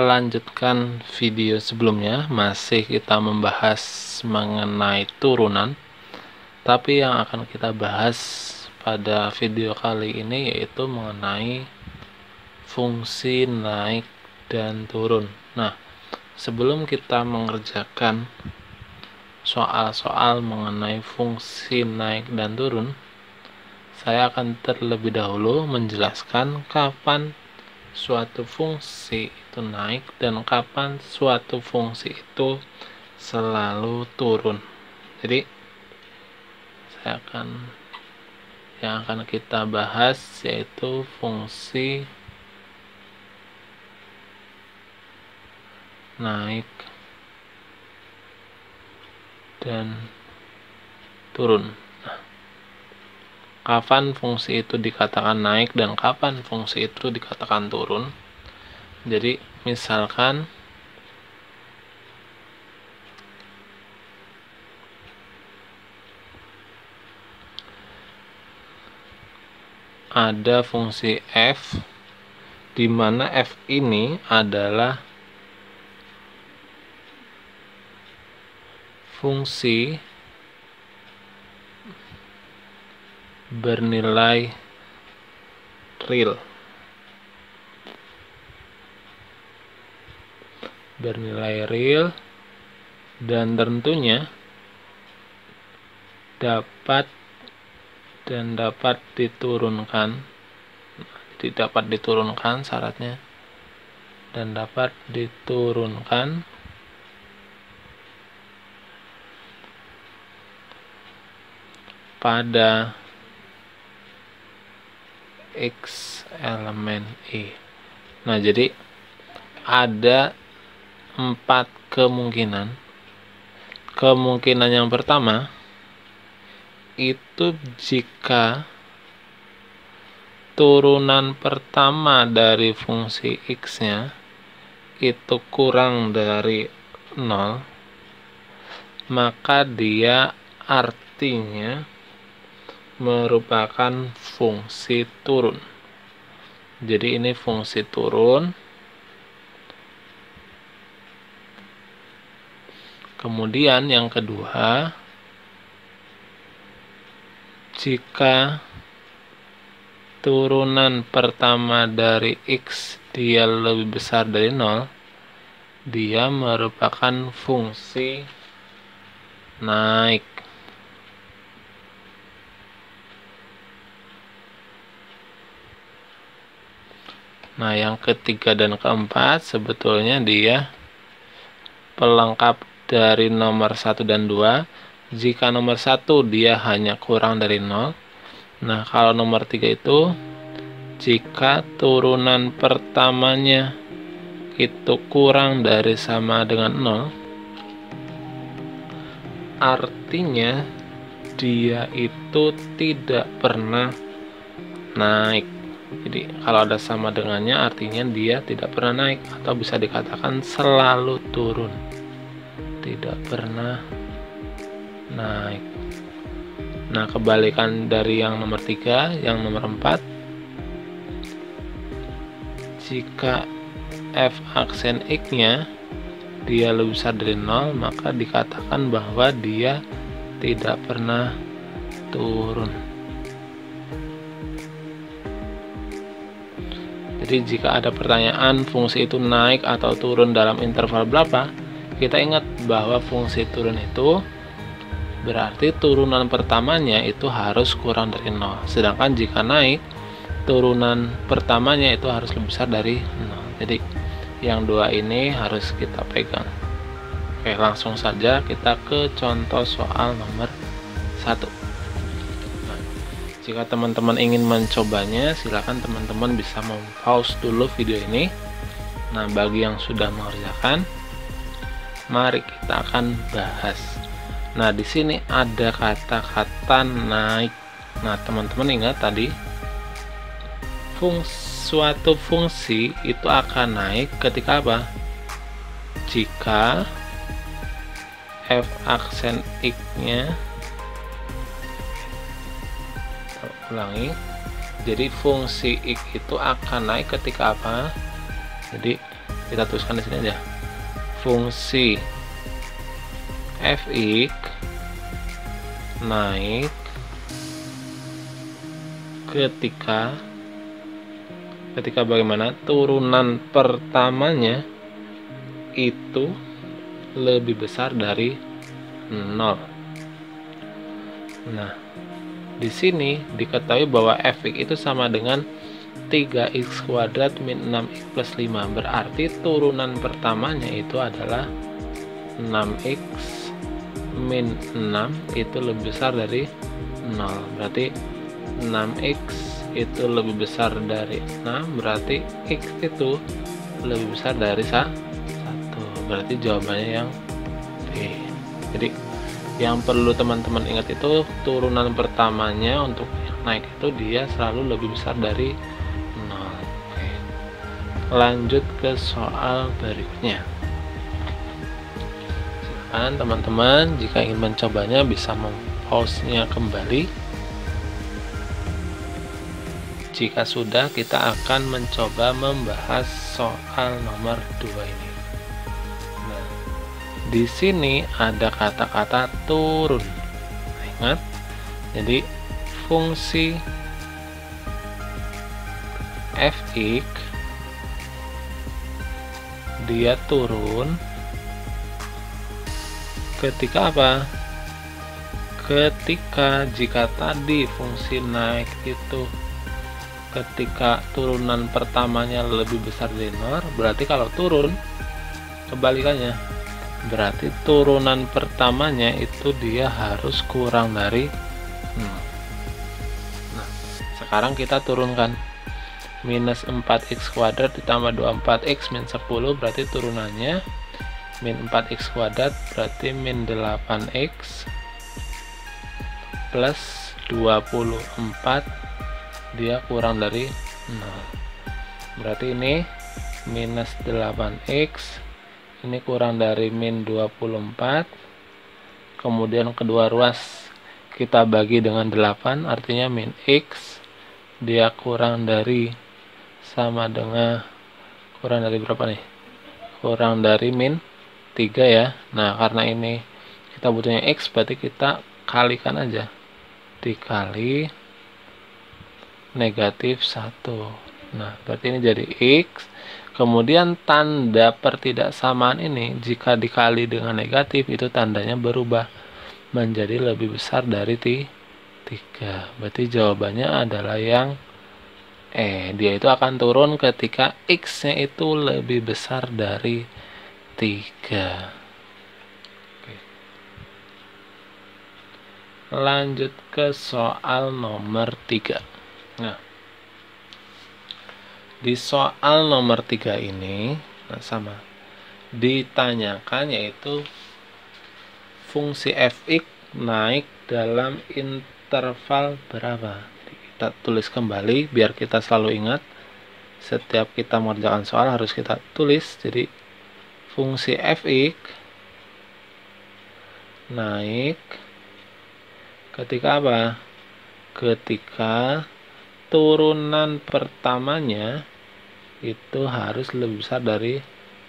lanjutkan video sebelumnya, masih kita membahas mengenai turunan, tapi yang akan kita bahas pada video kali ini yaitu mengenai fungsi naik dan turun. Nah, sebelum kita mengerjakan soal-soal mengenai fungsi naik dan turun, saya akan terlebih dahulu menjelaskan kapan suatu fungsi itu naik dan kapan suatu fungsi itu selalu turun. Jadi yang akan kita bahas yaitu fungsi naik dan turun. Kapan fungsi itu dikatakan naik dan kapan fungsi itu dikatakan turun. Jadi misalkan ada fungsi f di mana f ini adalah fungsi bernilai real. Dan tentunya dapat diturunkan. Jadi dapat diturunkan syaratnya, dan dapat diturunkan pada X elemen I. Nah, jadi ada 4 kemungkinan. Kemungkinan yang pertama itu jika turunan pertama dari fungsi X-nya itu kurang dari 0, maka dia artinya merupakan fungsi turun. Jadi ini fungsi turun. Kemudian yang kedua, jika turunan pertama dari X dia lebih besar dari 0, dia merupakan fungsi naik. Nah, yang ketiga dan keempat sebetulnya dia pelengkap dari nomor 1 dan 2. Jika nomor 1 dia hanya kurang dari 0. Nah, kalau nomor 3 itu jika turunan pertamanya itu kurang dari sama dengan 0, artinya dia itu tidak pernah naik. Jadi kalau ada sama dengannya artinya dia tidak pernah naik, atau bisa dikatakan selalu turun, tidak pernah naik. Nah, kebalikan dari yang nomor 3, yang nomor 4, jika f aksen X-nya dia lebih besar dari 0, maka dikatakan bahwa dia tidak pernah turun. Jadi jika ada pertanyaan fungsi itu naik atau turun dalam interval berapa, kita ingat bahwa fungsi turun itu berarti turunan pertamanya itu harus kurang dari 0. Sedangkan jika naik, turunan pertamanya itu harus lebih besar dari 0. Jadi yang dua ini harus kita pegang. Oke, langsung saja kita ke contoh soal nomor 1. Jika teman-teman ingin mencobanya, silakan teman-teman bisa pause dulu video ini. Nah, bagi yang sudah mengerjakan, mari kita akan bahas. Nah, di sini ada kata-kata naik. Nah, teman-teman ingat tadi suatu fungsi itu akan naik ketika apa? Jika f aksen X-nya, ulangi, jadi fungsi X itu akan naik ketika apa? Jadi kita tuliskan di sini aja. Fungsi fx naik ketika bagaimana turunan pertamanya itu lebih besar dari 0. Nah, di sini diketahui bahwa fx itu sama dengan 3x kuadrat min 6x plus 5. Berarti turunan pertamanya itu adalah 6x min 6 itu lebih besar dari 0. Berarti 6x itu lebih besar dari 6, berarti x itu lebih besar dari 1. Berarti jawabannya yang B. Jadi yang perlu teman-teman ingat itu turunan pertamanya untuk naik itu dia selalu lebih besar dari 0. Oke. Lanjut ke soal berikutnya. Silakan teman-teman jika ingin mencobanya bisa mempause-nya kembali. Jika sudah, kita akan mencoba membahas soal nomor 2 ini. Nah, di sini ada kata-kata turun. Ingat, jadi fungsi fx dia turun ketika apa? Ketika jika tadi fungsi naik itu ketika turunan pertamanya lebih besar dari 0, berarti kalau turun kebalikannya, berarti turunan pertamanya itu dia harus kurang dari 0. Nah, sekarang kita turunkan minus 4x kuadrat ditambah 24x min 10, berarti turunannya min 4x kuadrat, berarti min 8x plus 24 dia kurang dari 0. Berarti ini minus 8x, ini kurang dari min 24, kemudian kedua ruas kita bagi dengan 8, artinya min x dia kurang dari sama dengan kurang dari berapa nih? Kurang dari min 3 ya. Nah, karena ini kita butuhnya x, berarti kita kalikan aja, dikali negatif 1. Nah, berarti ini jadi x. Kemudian tanda pertidaksamaan ini jika dikali dengan negatif itu tandanya berubah menjadi lebih besar dari 3. Berarti jawabannya adalah yang E. Dia itu akan turun ketika x-nya itu lebih besar dari 3. Oke. Lanjut ke soal nomor 3. Nah, di soal nomor 3 ini sama ditanyakan yaitu fungsi fx naik dalam interval berapa. Kita tulis kembali biar kita selalu ingat, setiap kita mengerjakan soal harus kita tulis. Jadi fungsi fx naik ketika apa? Ketika turunan pertamanya itu harus lebih besar dari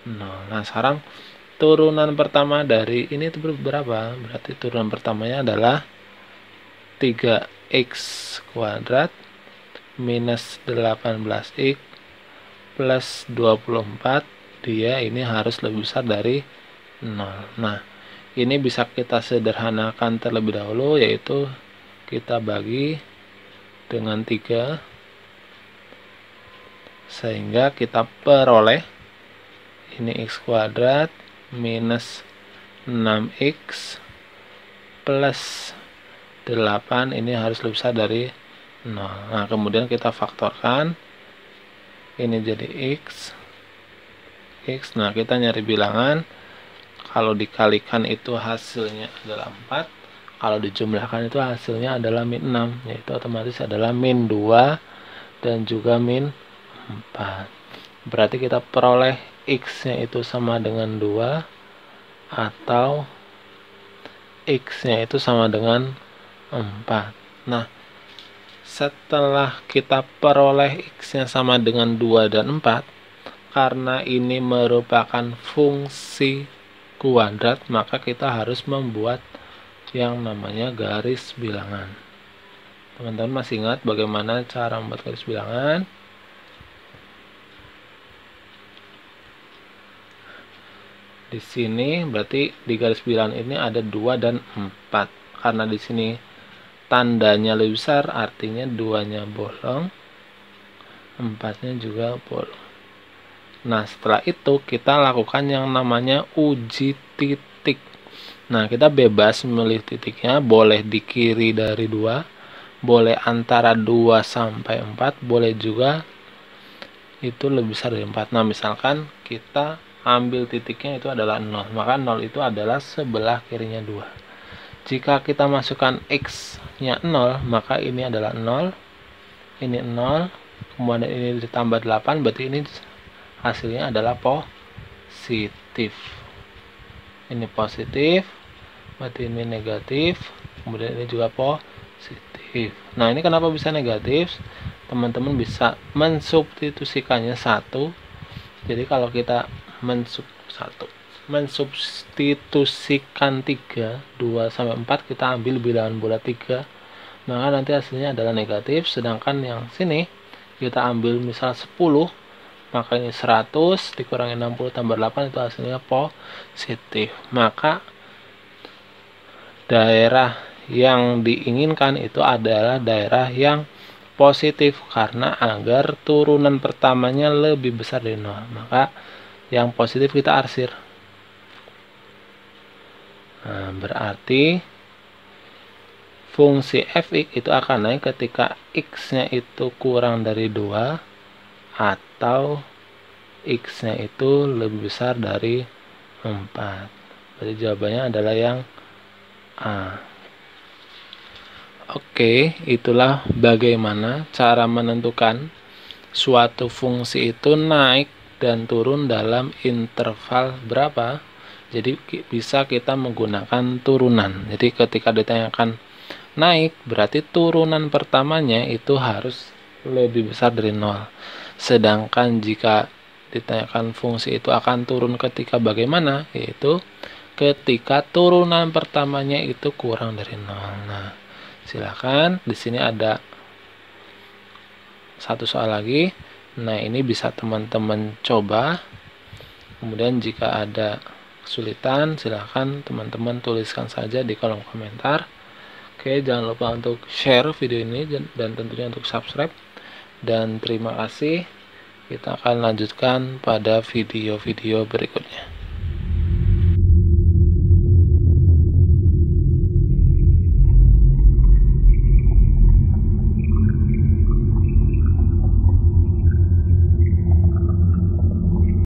0. Nah, sekarang turunan pertama dari ini itu berapa? Berarti turunan pertamanya adalah 3x kuadrat minus 18x plus 24, dia ini harus lebih besar dari 0. Nah, ini bisa kita sederhanakan terlebih dahulu, yaitu kita bagi dengan 3 sehingga kita peroleh ini x kuadrat minus 6x plus 8, ini harus lebih besar dari 0. Nah, kemudian kita faktorkan, ini jadi x. Nah, kita nyari bilangan, kalau dikalikan itu hasilnya adalah 4, kalau dijumlahkan itu hasilnya adalah min 6, yaitu otomatis adalah min 2 dan juga min 4. Berarti kita peroleh x-nya itu sama dengan 2 atau x-nya itu sama dengan 4. Nah, setelah kita peroleh x-nya sama dengan 2 dan 4, karena ini merupakan fungsi kuadrat, maka kita harus membuat yang namanya garis bilangan. Teman-teman masih ingat bagaimana cara membuat garis bilangan? Di sini berarti di garis bilangan ini ada 2 dan 4. Karena di sini tandanya lebih besar, artinya 2-nya bolong, 4-nya juga bolong. Nah, setelah itu kita lakukan yang namanya uji titik. Nah, kita bebas memilih titiknya, boleh di kiri dari 2, boleh antara 2 sampai 4, boleh juga itu lebih besar dari 4. Nah, misalkan kita ambil titiknya itu adalah 0, maka 0 itu adalah sebelah kirinya 2. Jika kita masukkan X-nya 0, maka ini adalah 0, ini 0, kemudian ini ditambah 8, berarti ini hasilnya adalah positif. Ini positif, berarti ini negatif, kemudian ini juga positif. Nah, ini kenapa bisa negatif? Teman-teman bisa mensubstitusikannya 1. Jadi kalau kita mensubstitusikan 3, 2 sampai 4, kita ambil bilangan bulat 3, maka nanti hasilnya adalah negatif. Sedangkan yang sini kita ambil misal 10, maka ini 100 dikurangi 60 tambah 8, itu hasilnya positif. Maka daerah yang diinginkan itu adalah daerah yang positif, karena agar turunan pertamanya lebih besar dari 0, maka yang positif kita arsir. Nah, berarti fungsi fx itu akan naik ketika x-nya itu kurang dari 2 atau x-nya itu lebih besar dari 4. Jadi jawabannya adalah yang A. Oke, itulah bagaimana cara menentukan suatu fungsi itu naik dan turun dalam interval berapa. Jadi bisa kita menggunakan turunan. Jadi ketika ditanyakan naik, berarti turunan pertamanya itu harus lebih besar dari 0. Sedangkan jika ditanyakan fungsi itu akan turun ketika bagaimana, yaitu ketika turunan pertamanya itu kurang dari 0. Nah, silakan, di sini ada satu soal lagi. Nah, ini bisa teman-teman coba. Kemudian jika ada kesulitan, silakan teman-teman tuliskan saja di kolom komentar. Oke, jangan lupa untuk share video ini dan tentunya untuk subscribe. Dan terima kasih. Kita akan lanjutkan pada video-video berikutnya.